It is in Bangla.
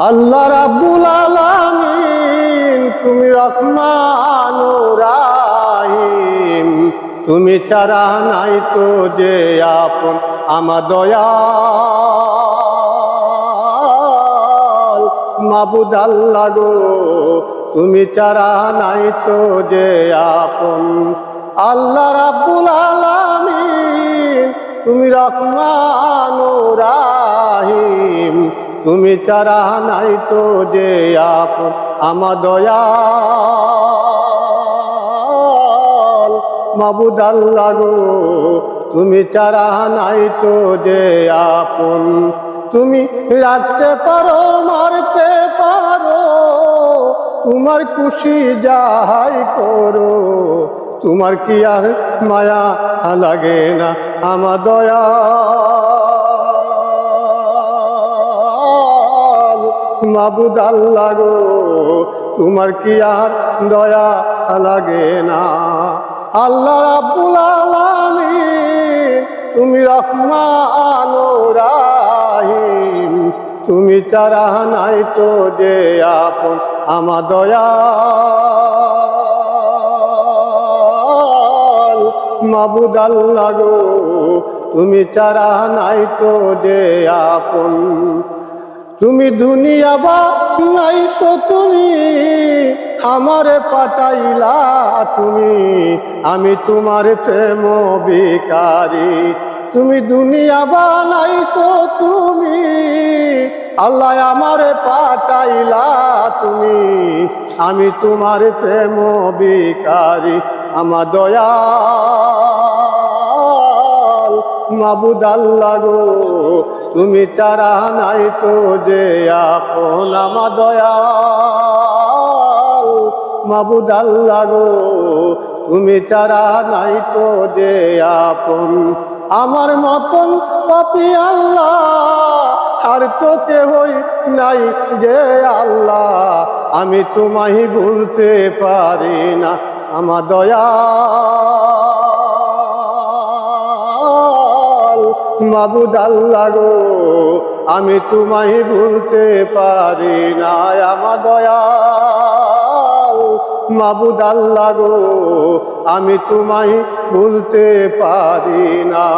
আল্লাহ রাব্বুল আলামিন তুমি রহমানুর রাহিম, তুমি ছাড়া নাই তো যে আপন আমার দয়াল মাবুদ আল্লাহ গো, তুমি ছাড়া নাই তো যে আপন। আল্লাহ রাব্বুল আলামিন তুমি রহমানুর রাহিম, তুমি ছাড়া নাই তো যে আপন আমার দয়াল মাবুদ আল্লাহ গো, তুমি ছাড়া নাই তো যে আপন। তুমি রাখতে পারো মারতে পারো, তোমার খুশি যাহাই করো, তোমার কি আর মায়া লাগে না আমার দয়াল মাবুদ আল্লাহ গো, তোমার কি আর দয়া লাগে না। আল্লাহ রাব্বুল আলামিন তুমি রহমানুর রাহিম, তুমি ছাড়া নাই তো যে আপন আমার দয়াল মাবুদ আল্লাহ গো, তুমি ছাড়া নাই তো যে আপন। তুমি দুনিয়া বানাইছো, তুমি আমারে পাঠাইলা তুমি, আমি তোমার প্রেম ভিখারি। তুমি দুনিয়া বানাইছো তুমি, আল্লাহ আমারে পাঠাইলা তুমি, আমি তোমার প্রেম ভিখারি আমার দয়াল মাবুদ আল্লাহ গো, তুমি ছাড়া নাই তো যে আপন আমার দয়াল মাবুদ আল্লাহ গো, তুমি ছাড়া নাই তো যে আপন। আমার মতন পাপী আল্লাহ আর তো কেহই নাই যে আল্লাহ, আমি তোমায় ভুলতে পারি না আমার দয়াল মাবুদ আল্লাহ গো, আমি তোমায় ভুলতে পারি না আমার দয়াল মাবুদ আল্লাহ গো, আমি তোমায় ভুলতে পারি না।